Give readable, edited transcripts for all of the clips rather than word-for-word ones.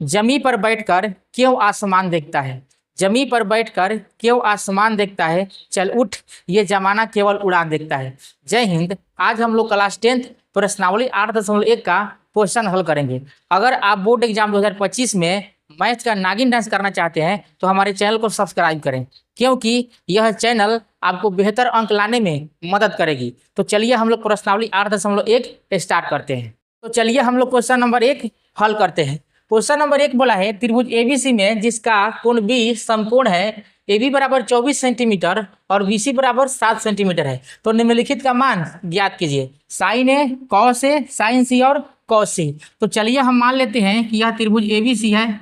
जमी पर बैठकर क्यों आसमान देखता है? जमी पर बैठकर क्यों आसमान देखता है? चल उठ, ये जमाना केवल उड़ान देखता है। जय हिंद। आज हम लोग क्लास 10th प्रश्नावली 8.1 का क्वेश्चन हल करेंगे। अगर आप बोर्ड एग्जाम 2025 में मैथ का नागिन डांस करना चाहते हैं तो हमारे चैनल को सब्सक्राइब करें, क्योंकि यह चैनल आपको बेहतर अंक लाने में मदद करेगी। तो चलिए हम लोग प्रश्नावली 8.1 स्टार्ट करते हैं। तो चलिए हम लोग क्वेश्चन नंबर 1 हल करते हैं। क्वेश्चन नंबर 1 बोला है त्रिभुज एबीसी में जिसका कोण बी समकोण है, AB बराबर 24 सेंटीमीटर और BC बराबर 7 सेंटीमीटर है, तो निम्नलिखित का मान ज्ञात कीजिए। Sign A, cos A, sign सी और कॉस सी। तो चलिए हम मान लेते हैं कि यह त्रिभुज एबीसी है,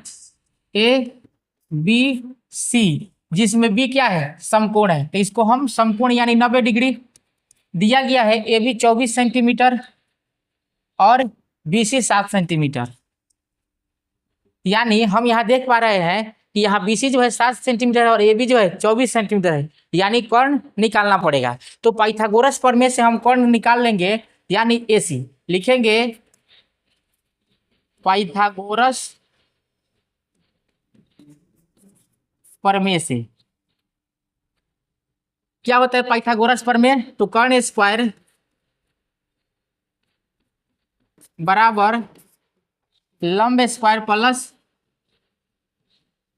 ABC, जिसमें B क्या है? समकोण है। तो इसको हम समकोण यानी 90 डिग्री दिया गया है। AB 24 सेंटीमीटर और BC 7 सेंटीमीटर, यानी हम यहाँ देख पा रहे हैं कि यहाँ BC जो है 7 सेंटीमीटर और AB जो है 24 सेंटीमीटर है, यानी कर्ण निकालना पड़ेगा। तो पाइथागोरस प्रमेय से हम कर्ण निकाल लेंगे, यानी AC लिखेंगे। पाइथागोरस प्रमेय से क्या होता है? पाइथागोरस प्रमेय तो कर्ण स्क्वायर बराबर लंब स्क्वायर प्लस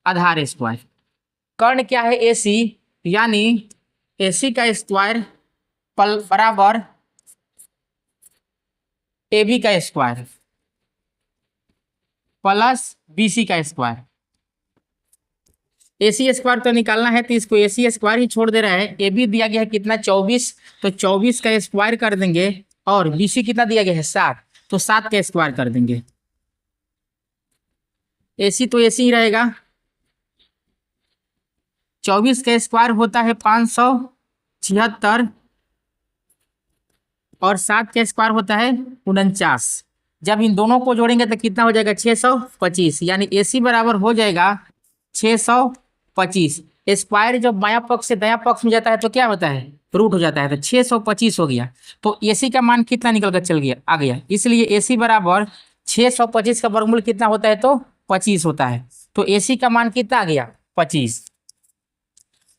आधार स्क्वायर। कर्ण क्या है? AC, यानी AC का स्क्वायर बराबर AB का स्क्वायर प्लस BC का स्क्वायर। AC स्क्वायर तो निकालना है, तो इसको AC स्क्वायर ही छोड़ दे रहा है। AB दिया गया है कितना? 24, तो 24 का स्क्वायर कर देंगे और BC कितना दिया गया है? 7, तो 7 का स्क्वायर कर देंगे। AC तो AC ही रहेगा। 24 का स्क्वायर होता है 576 और 7 का स्क्वायर होता है 49। जब इन दोनों को जोड़ेंगे तो कितना हो जाएगा? 625, यानी AC बराबर हो जाएगा 625। स्क्वायर जब बायां पक्ष से दायां पक्ष में जाता है तो क्या होता है? रूट हो जाता है, तो 625 हो गया। तो AC का मान कितना निकल कर चल गया? आ गया। इसलिए AC बराबर 625 का वर्गमूल कितना होता है? तो 25 होता है। तो AC का मान कितना आ गया? 25।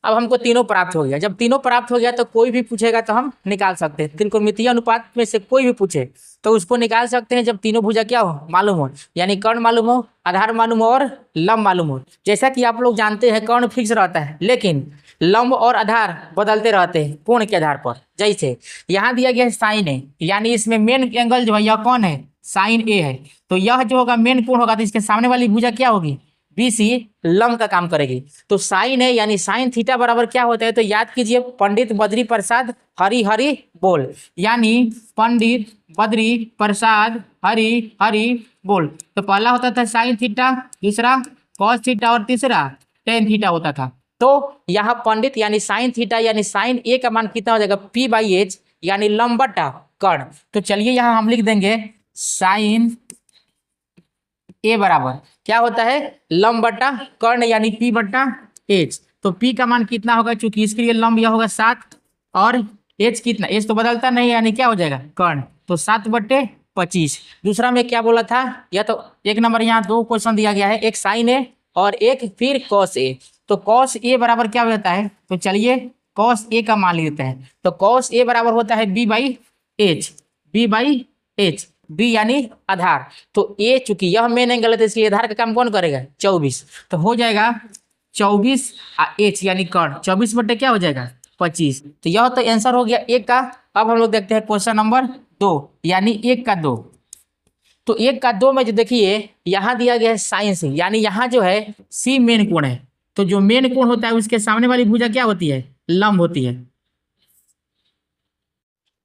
अब हमको तीनों प्राप्त हो गया। जब तीनों प्राप्त हो गया तो कोई भी पूछेगा तो हम निकाल सकते हैं। त्रिकोणमितीय अनुपात में से कोई भी पूछे तो उसको निकाल सकते हैं जब तीनों भुजा क्या हो? मालूम हो, यानी कर्ण मालूम हो, आधार मालूम हो और लंब मालूम हो। जैसा कि आप लोग जानते हैं कर्ण फिक्स रहता है, लेकिन लंब और आधार बदलते रहते हैं कोण के आधार पर। जैसे यहाँ दिया गया है साइन ए, यानी इसमें मेन एंगल जो है यह कौन है? साइन ए है। तो यह जो होगा मेन कोण होगा, तो इसके सामने वाली भुजा क्या होगी? BC लंब का काम करेगी। तो साइन है यानी साइन थीटा बराबर क्या होता है? तो याद कीजिए, पंडित बद्री प्रसाद हरि हरि बोल, यानी पंडित बद्री प्रसाद हरि हरि बोल। तो पहला होता था साइन थीटा, दूसरा कॉस थीटा और तीसरा टेन थीटा होता था। तो यहाँ पंडित यानी साइन थीटा यानी साइन ए का मान कितना हो जाएगा? P/H, यानी लंब बटा कर्ण। तो चलिए यहाँ हम लिख देंगे साइन ए बराबर क्या होता है? लंब बटा कर्ण, यानी P/H। तो P का मान कितना होगा? चूंकि इसके लिए लंब यह होगा 7 और H कितना? H तो बदलता नहीं, यानी क्या हो जाएगा? कर्ण। तो 7/25। दूसरा में क्या बोला था? या तो एक नंबर यहाँ 2 क्वेश्चन दिया गया है, एक साइन ए और एक फिर कॉस ए। तो कॉस ए बराबर क्या होता है? तो चलिए कॉस ए का मान लेते हैं। तो कॉस ए बराबर होता है B/H, B/H, B यानी आधार। तो A चूंकि यह मेन एंगल है तो इसलिए आधार का काम कौन करेगा? 24। तो हो जाएगा 24 H यानी कर्ण, 24 बटे क्या हो जाएगा? 25। तो यह तो आंसर हो गया 1 का। अब हम लोग देखते हैं क्वेश्चन नंबर 2, यानी 1 का 2। तो 1 का 2 में जो देखिए यहाँ दिया गया है साइन सी, यानी यहाँ जो है C मेन कोण है। तो जो मेन कोण होता है उसके सामने वाली भुजा क्या होती है? लंब होती है।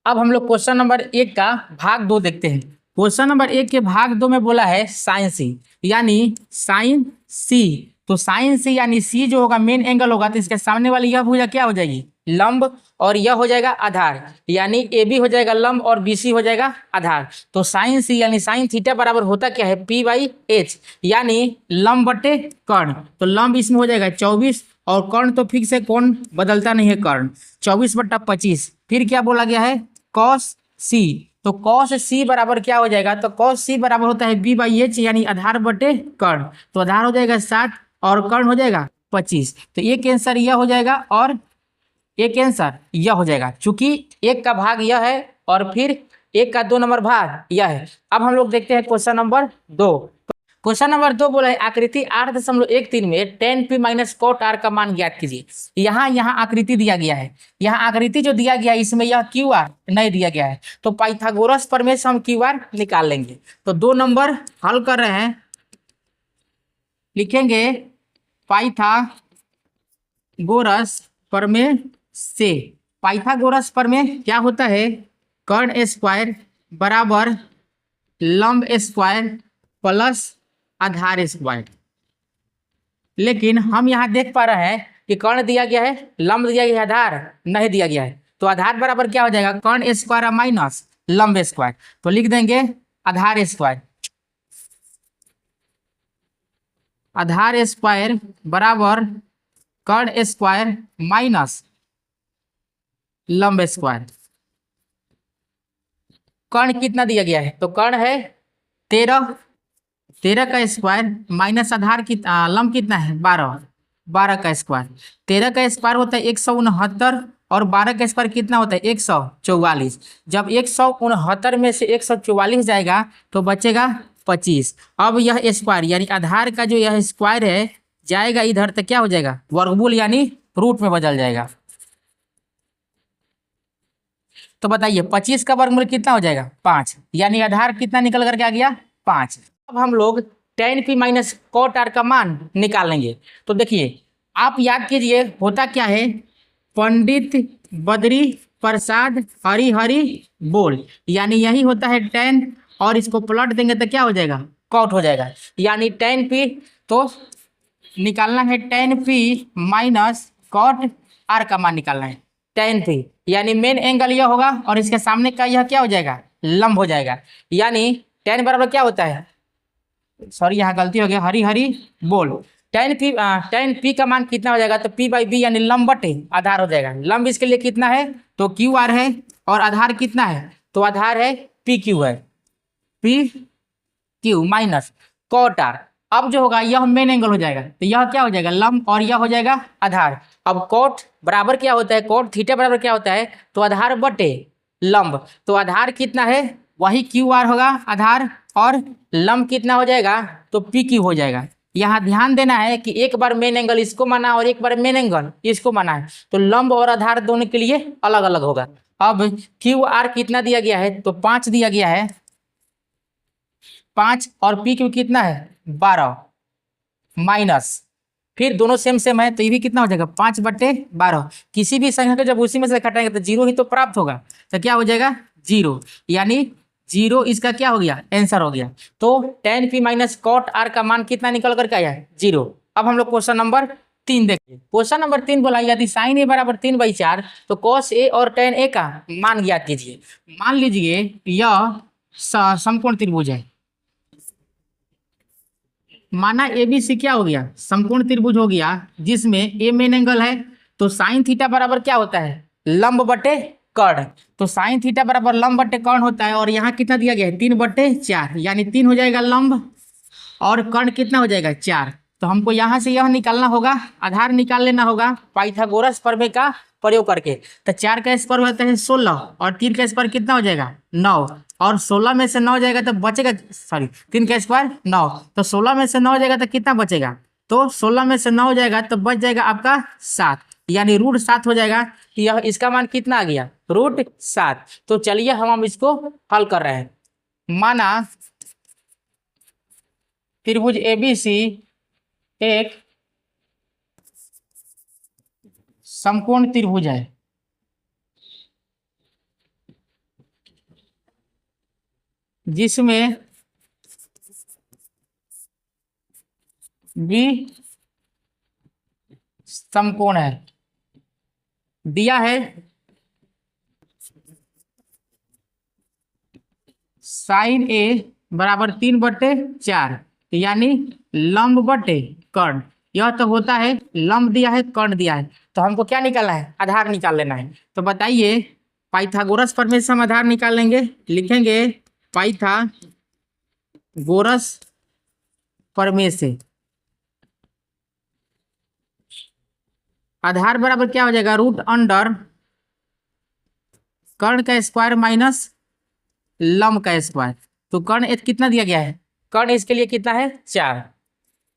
अब हम लोग क्वेश्चन नंबर 1 का भाग 2 देखते हैं। क्वेश्चन नंबर 1 के भाग 2 में बोला है साइन सी, यानी साइन सी। तो साइन सी यानी सी जो होगा मेन एंगल होगा, तो इसके सामने वाली यह भुजा क्या हो जाएगी? लंब, और यह हो जाएगा आधार, यानी AB हो जाएगा लंब और BC हो जाएगा आधार। तो साइन सी यानी साइन थीटा बराबर होता क्या है? P/H, यानी लंब बटे कर्ण। तो लंब इसमें हो जाएगा 24 और कर्ण तो फिक्स है, कोण बदलता नहीं है कर्ण, 24/25। फिर क्या बोला गया है? कॉस C, तो कॉस सी बराबर क्या हो जाएगा, तो कॉस सी बराबर होता है बी बाई एच, यानी आधार बटे कर्ण। तो आधार हो जाएगा 7 और कर्ण हो जाएगा 25। तो एक आंसर यह हो जाएगा और एक आंसर यह हो जाएगा, चूंकि एक का भाग यह है और फिर एक का 2 नंबर भाग यह है। अब हम लोग देखते हैं क्वेश्चन नंबर 2। क्वेश्चन नंबर 2 बोला है आकृति 8.13 में tan p minus cot r का मान ज्ञात कीजिए। यहाँ आकृति दिया गया है, यहाँ आकृति जो दिया गया है इसमें यह क्यू आर नहीं दिया गया है, तो पाइथागोरस प्रमेय से हम क्यू आर निकाल लेंगे। तो 2 नंबर हल कर रहे हैं, लिखेंगे पाइथागोरस प्रमेय से। पाइथागोरस प्रमेय क्या होता है, कर्ण स्क्वायर बराबर लंब स्क्वायर प्लस आधार स्क्वायर। लेकिन हम यहाँ देख पा रहे हैं कि कर्ण दिया गया है, लंब दिया गया है, आधार नहीं दिया गया है। तो आधार बराबर क्या हो जाएगा, कर्ण स्क्वायर माइनस लंब स्क्वायर। तो लिख देंगे आधार स्क्वायर, आधार स्क्वायर बराबर कर्ण स्क्वायर माइनस लंब स्क्वायर। कर्ण कितना दिया गया है, तो कर्ण है 13 का स्क्वायर माइनस आधार की लंब कितना है 12 का स्क्वायर। 13 का स्क्वायर होता है 169 और 12 का स्क्वायर कितना होता है 144। जब 169 में से 144 जाएगा तो बचेगा 25। अब यह स्क्वायर यानी आधार का जो यह स्क्वायर है जाएगा इधर, तो क्या हो जाएगा वर्गमूल यानी रूट में बदल जाएगा। तो बताइए 25 का वर्गमूल कितना हो जाएगा 5, यानी आधार कितना निकल करके आ गया 5। अब हम लोग tan p minus cot r का मान निकालेंगे। तो देखिए आप याद कीजिए होता क्या है, पंडित बद्री प्रसाद हरी हरी बोल, यानी यही होता है tan, और इसको प्लॉट देंगे तो क्या हो जाएगा कॉट हो जाएगा, यानी tan p। तो निकालना है tan p minus cot r का मान निकालना है tan p, यानी मेन एंगल यह होगा और इसके सामने का यह क्या हो जाएगा लंब हो जाएगा। यानी tan बराबर क्या होता है, सॉरी यहाँ गलती हो गया, हरी हरी बोल। tan p का मान कितना हो जाएगा, तो p बाई बी यानी लंब बटे आधार हो जाएगा। लंब इसके लिए कितना है तो क्यू आर है, और आधार कितना है तो आधार है पी क्यू है, P Q minus cot R. अब जो होगा यह मेन एंगल हो जाएगा, तो यह क्या हो जाएगा लंब और यह हो जाएगा आधार। अब कॉट बराबर क्या होता है, कॉट थीटा बराबर क्या होता है तो आधार बटे लंब। तो आधार कितना है वही क्यू आर होगा आधार, और लंब कितना हो जाएगा तो पी क्यू हो जाएगा। यहाँ ध्यान देना है कि एक बार मेन एंगल इसको माना और एक बार मेन एंगल इसको माना है, तो लंब और आधार दोनों के लिए अलग अलग होगा। अब क्यू आर कितना दिया गया है तो 5 दिया गया है, 5, और पी क्यू कितना है 12 माइनस, फिर दोनों सेम सेम है तो ये भी कितना हो जाएगा 5/12। किसी भी संख्या को जब उसी में से घटाएंगे तो 0 ही तो प्राप्त होगा, तो क्या हो जाएगा 0, यानी 0 इसका क्या हो गया आंसर हो गया। तो tan p minus cot r का मान कितना निकल करके आया है 0। अब हम लोग क्वेश्चन नंबर 3 देखिए। क्वेश्चन नंबर 3 बोला यदि sin a बराबर 3/4 तो cos a और tan a का मान ज्ञात कीजिए। मान लीजिए यह समकोण त्रिभुज है, माना ABC क्या हो गया समकोण त्रिभुज हो गया, जिसमें a मेन एंगल है। तो साइन थीटा बराबर क्या होता है लंब बटे कर्ण, तो साइन थीटा बराबर लंब बटे कर्ण होता है, और यहाँ कितना दिया गया है 3/4, यानी 3 हो जाएगा लंब और कर्ण कितना हो जाएगा 4। तो हमको यहाँ से यह निकालना होगा, आधार निकाल लेना होगा पाइथागोरस प्रमेय का प्रयोग करके। तो 4 का स्क्वायर होता है 16 और 3 का स्क्वायर कितना हो जाएगा 9, और 16 में से 9 जाएगा तो बचेगा, सॉरी 3 का स्क्वायर 9, तो 16 में से 9 जाएगा तो कितना बचेगा, तो 16 में से 9 जाएगा तो बच जाएगा आपका 7, यानी √7 हो जाएगा। यह इसका मान कितना आ गया √7। तो चलिए हम इसको हल कर रहे हैं। माना त्रिभुज ABC एक समकोण त्रिभुज है, जिसमें B समकोण है, दिया है sin A बराबर 3/4, यानी लंब बटे कर्ण। यह तो होता है लंब दिया है कर्ण दिया है, तो हमको क्या निकालना है आधार निकाल लेना है। तो बताइए पाइथागोरस प्रमेय से हम आधार निकाल लेंगे, लिखेंगे पाइथागोरस प्रमेय से आधार बराबर क्या हो जाएगा, रूट अंडर कर्ण का स्क्वायर माइनस लंब का स्क्वायर। तो कर्ण कितना दिया गया है, कर्ण इसके लिए कितना है 4,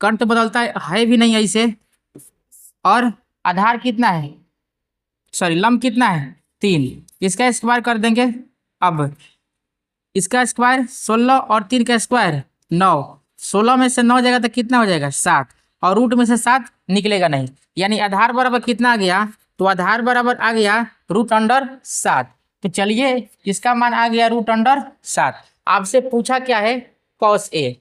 कर्ण तो बदलता है भी नहीं ऐसे, और आधार कितना है, सॉरी लंब कितना है 3, इसका स्क्वायर कर देंगे। अब इसका स्क्वायर 16 और 3 का स्क्वायर 9, 16 में से 9 जाएगा तो कितना हो जाएगा 7, और रूट में से 7 निकलेगा नहीं, यानी आधार बराबर कितना आ गया, तो आधार बराबर आ गया रूट अंडर 7। तो चलिए इसका मान आ गया रूट अंडर 7। आपसे पूछा क्या है, कॉस ए,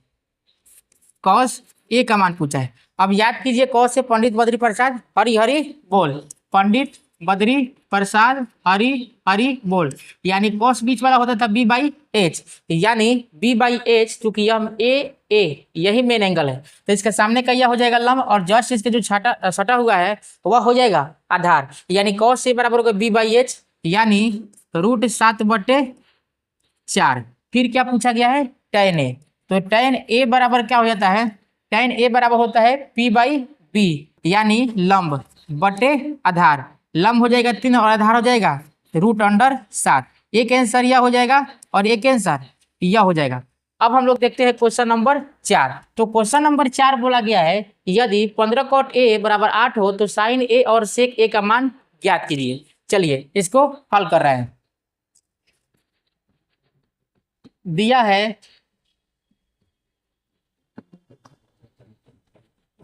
कॉस ए का मान पूछा है। अब याद कीजिए कॉस से पंडित बद्री प्रसाद हरि हरि बोल, पंडित बद्री प्रसाद हरि हरि बोल, यानी कॉस बीच वाला होता था बी बाई एच, यानी बी बाई एच, चूंकि यह ए यही मेन एंगल है तो इसके सामने का यह हो जाएगा लंब, और जस्ट इसके जो सटा हुआ है वह हो जाएगा आधार, यानी कॉस ए बराबर होगा बी बाई एच, यानी रूट 7/4। फिर क्या पूछा गया है, tan ए, तो tan ए बराबर क्या हो जाता है, tan ए बराबर होता है p बाई बी, यानी लंब बटे आधार, लंब हो जाएगा 3 और आधार हो जाएगा रूट अंडर 7। एक आंसर यह हो जाएगा और एक आंसर यह हो जाएगा। अब हम लोग देखते हैं क्वेश्चन नंबर 4। तो क्वेश्चन नंबर 4 बोला गया है यदि 15 cot a बराबर 8 हो तो साइन ए और सेक ए का मान ज्ञात कीजिए। चलिए इसको हल कर रहे हैं। दिया है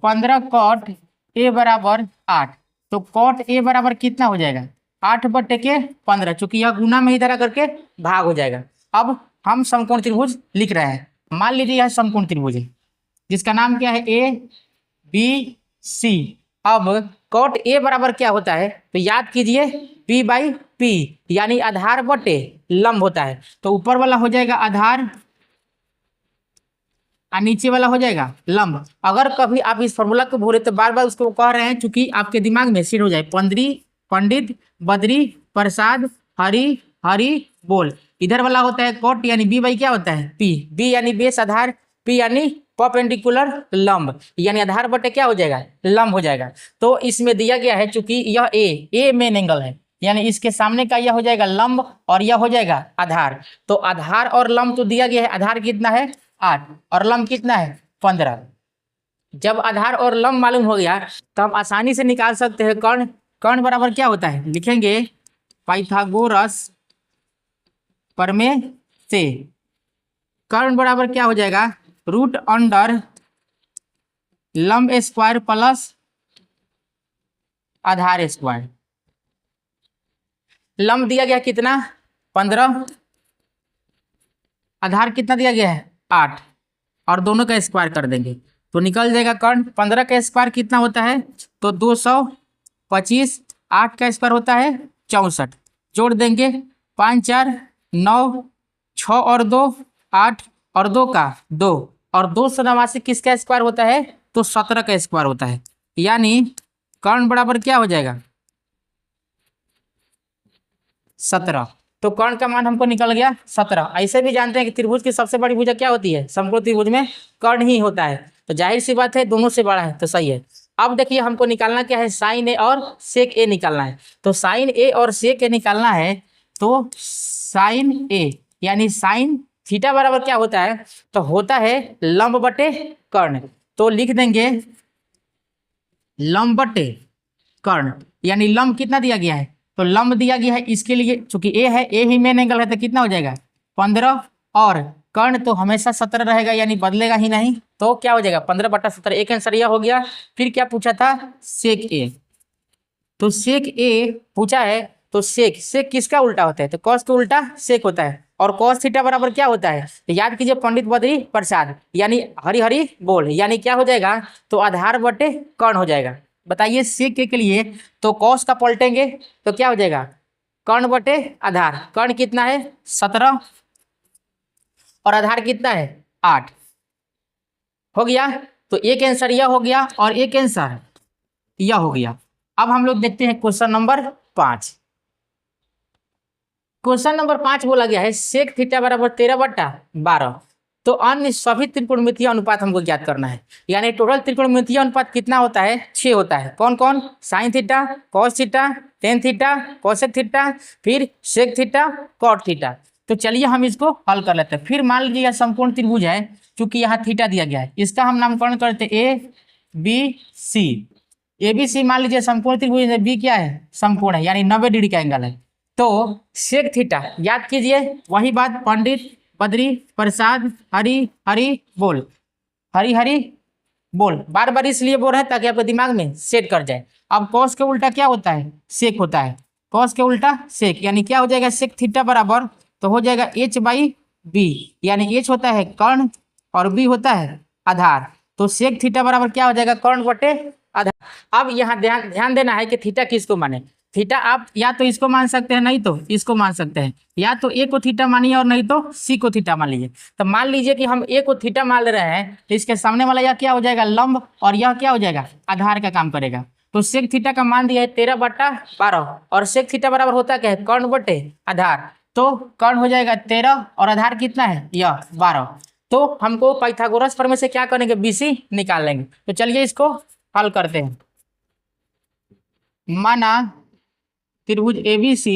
15 cot a बराबर 8, तो cot a बराबर कितना हो जाएगा 8/15, चूंकि यह गुना में ही तरह करके भाग हो जाएगा। अब हम समकोण त्रिभुज लिख रहे हैं, मान लीजिए यह समकोण त्रिभुज है जिसका नाम क्या है ए बी सी। अब cot a बराबर क्या होता है, तो याद कीजिए p बाई पी, यानी आधार बटे लंब होता है, तो ऊपर वाला हो जाएगा आधार और नीचे वाला हो जाएगा लंब। अगर कभी आप इस फॉर्मूला को भूले तो बार बार उसको कह रहे हैं चूंकि आपके दिमाग में सेट हो जाए, पंडित बद्री प्रसाद हरि हरि बोल। इधर वाला होता है कॉट, यानी बी बाई क्या होता है पी, बी यानी बेस आधार, पी यानी परपेंडिकुलर लंब, यानी आधार बटे क्या हो जाएगा लंब हो जाएगा। तो इसमें दिया गया है चूंकि यह ए मेन एंगल है, यानी इसके सामने का यह हो जाएगा लंब और यह हो जाएगा आधार। तो आधार और लंब तो दिया गया है, आधार कितना है 8 और लंब कितना है 15। जब आधार और लंब मालूम हो गया तो हम आसानी से निकाल सकते हैं कर्ण। कर्ण बराबर क्या होता है, लिखेंगे पाइथागोरस प्रमेय से कर्ण बराबर क्या हो जाएगा रूट अंडर लंब स्क्वायर प्लस आधार स्क्वायर। लंब दिया गया कितना 15, आधार कितना दिया गया है 8, और दोनों का स्क्वायर कर देंगे तो निकल जाएगा कर्ण। 15 का स्क्वायर कितना होता है तो 225, 8 का स्क्वायर होता है 64, जोड़ देंगे 5 4 9, 6 और 2 8, और 2 का 2, और 289 किसका स्क्वायर होता है तो 17 का स्क्वायर होता है, यानी कर्ण बराबर क्या हो जाएगा 17। तो कर्ण का मान हमको निकल गया 17। ऐसे भी जानते हैं कि त्रिभुज की सबसे बड़ी भुजा क्या होती है, समकोण त्रिभुज में कर्ण ही होता है, तो जाहिर सी बात है दोनों से बड़ा है तो सही है। अब देखिए हमको निकालना क्या है, साइन ए और सेक ए निकालना है। तो साइन ए और सेक ए निकालना है तो साइन ए यानी साइन थीटा बराबर क्या होता है, तो होता है लंब बटे कर्ण। तो लिख देंगे लंब बटे कर्ण, यानी लंब कितना दिया गया है तो लंब दिया गया है इसके लिए, चूंकि ए है, ए ही मेन एंगल है तो कितना हो जाएगा 15, और कर्ण तो हमेशा 17 रहेगा यानी बदलेगा ही नहीं, तो क्या हो जाएगा 15/17। एक आंसर यह हो गया। फिर क्या पूछा था सेक ए, तो सेक ए पूछा है तो सेक किसका उल्टा होता है, तो कॉस का उल्टा सेक होता है, और कॉस थीटा बराबर क्या होता है तो याद कीजिए पंडित बद्री प्रसाद यानी हरि हरि बोल, यानी क्या हो जाएगा तो आधार बटे कर्ण हो जाएगा। बताइए सेक के लिए तो कॉस का पलटेंगे तो क्या हो जाएगा कर्ण बटे आधार, कर्ण कितना है 17 और आधार कितना है 8 हो गया। तो एक आंसर यह हो गया और एक आंसर यह हो गया। अब हम लोग देखते हैं क्वेश्चन नंबर 5। क्वेश्चन नंबर 5 बोला गया है सेक थीटा बराबर 13/12। तो अन्य सभी त्रिकोणमितीय अनुपात हमको ज्ञात करना है। यानी टोटल त्रिकोणमितीय अनुपात कितना होता है? 6 होता है। कौन कौन? Sine theta, cos theta, tan theta, cosec theta, फिर सेक थीटा, कॉट थीटा। तो चलिए हम इसको हल कर लेते हैं। फिर मान लीजिए यह समकोण त्रिभुज है, चूंकि यहाँ थीटा दिया गया है, इसका हम नामकरण करते हैं A B C. A B C मान लीजिए समकोण त्रिभुज है, बी क्या है? समकोण है, यानी 90 डिग्री का एंगल है। तो सेक थीटा याद कीजिए, वही बात, पंडित बद्री प्रसाद हरी हरी बोल, हरी हरी बोल, बार बार इसलिए बोल रहे हैं ताकि आपके दिमाग में सेट कर जाए। अब कॉस के उल्टा क्या होता है? सेक होता है। कॉस के उल्टा सेक, यानी क्या हो जाएगा? सेक थीटा बराबर, तो हो जाएगा h/b, यानी h होता है कर्ण और b होता है आधार। तो सेक थीटा बराबर क्या हो जाएगा? कर्ण बटे आधार। अब यहाँ ध्यान देना है कि थीटा किसको माने। थीटा आप या तो इसको मान सकते हैं, नहीं तो इसको मान सकते हैं, या तो ए को थीटा मानिए और नहीं तो सी को थीटा मान लीजिए। तो मान लीजिए कि हम ए को थीटा मान ले रहे हैं, तो इसके सामने वाला यह क्या हो जाएगा? लंब, और यह क्या हो जाएगा? आधार का काम करेगा। तो सेक थीटा का मान दिया है 13/12, और सेक थीटा बराबर होता क्या है? कर्ण बटे आधार। तो कर्ण हो जाएगा 13 और आधार कितना है? यह 12। तो हमको पाइथागोरस प्रमेय से क्या करेंगे? BC निकाल लेंगे। तो चलिए इसको हल करते हैं। माना त्रिभुज ABC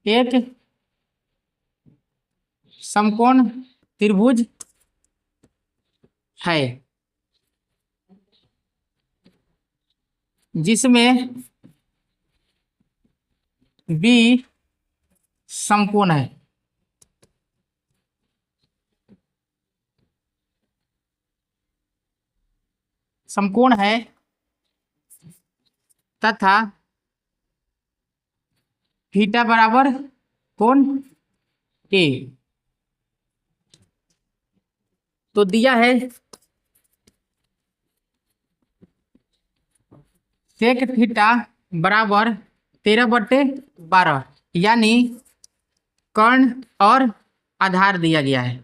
एक समकोण त्रिभुज है जिसमें B समकोण है। समकोण है तथा थीटा बराबर कोण A। तो दिया है सेक थीटा बराबर 13/12, यानी कर्ण और आधार दिया गया है।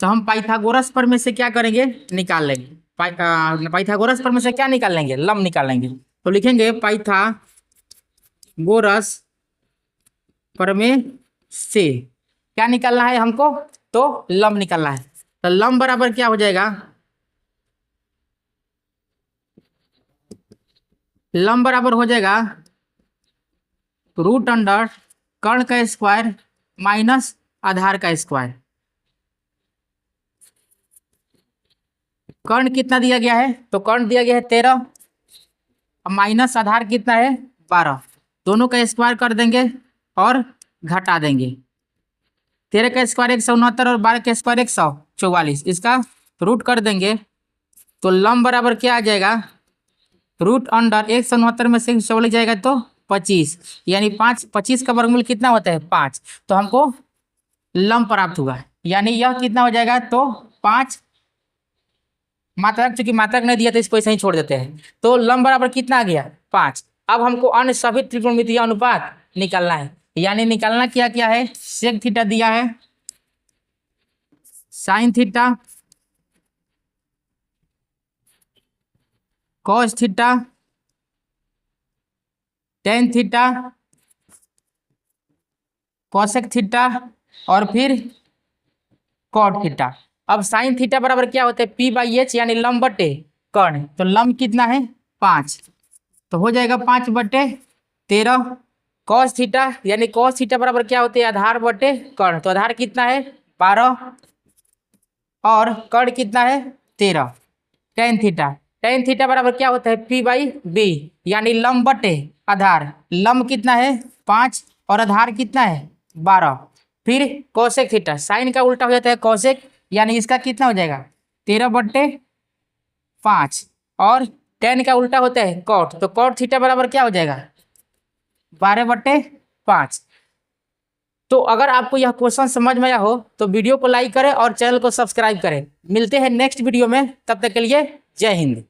तो हम पाइथागोरस प्रमेय से क्या करेंगे? निकाल लेंगे। पाइथागोरस प्रमेय से क्या निकाल लेंगे? लंब निकाल लेंगे। तो लिखेंगे पाइथागोरस प्रमेय से क्या निकालना है हमको? तो लंब निकालना है। तो लंब बराबर क्या हो जाएगा? लंब बराबर हो जाएगा √अंडर कर्ण का स्क्वायर माइनस आधार का स्क्वायर। कर्ण कितना दिया गया है? तो कर्ण दिया गया है 13, माइनस आधार कितना है? 12। दोनों का स्क्वायर कर देंगे और घटा देंगे। 13 का स्क्वायर 169 और 12 का स्क्वायर 144, इसका रूट कर देंगे। तो लंब बराबर क्या आ जाएगा? √अंडर 169 में से 144 जाएगा तो 25, यानी 25 का वर्गमूल कितना होता है? 5। तो हमको लंब प्राप्त हुआ, यानी यह कितना हो जाएगा? तो 5। मात्रक, चूंकि मात्रक नहीं दिया तो इसको ऐसे ही छोड़ देते हैं। तो लंब बराबर कितना आ गया? 5। अब हमको अन्य सभी त्रिकोणमितीय अनुपात निकालना है। यानी निकालना क्या क्या है? सेक थीटा दिया है, sine theta, cos theta, tan theta, cosec theta और फिर कॉट थीटा। अब साइन थीटा बराबर क्या होता है? P/H, यानी लंब बटे कर्ण। तो लंब कितना है? 5। तो हो जाएगा 5/13। कॉस थीटा, यानी कॉस थीटा बराबर क्या होते हैं? आधार बटे कर्ण। तो आधार कितना है? 12 और कर्ण कितना है? 13। टेन थीटा, टेन थीटा बराबर क्या होता है? P/B, यानी लंब बटे आधार। लंब कितना है? 5 और आधार कितना है? 12। फिर कोसेक थीटा, साइन का उल्टा हो जाता है कोसेक, यानी इसका कितना हो जाएगा? 13/5 और टेन का उल्टा होता है कॉट। तो कॉट थीटा बराबर क्या हो जाएगा? 12/5। तो अगर आपको यह क्वेश्चन समझ में आया हो तो वीडियो को लाइक करें और चैनल को सब्सक्राइब करें। मिलते हैं नेक्स्ट वीडियो में, तब तक के लिए जय हिंद।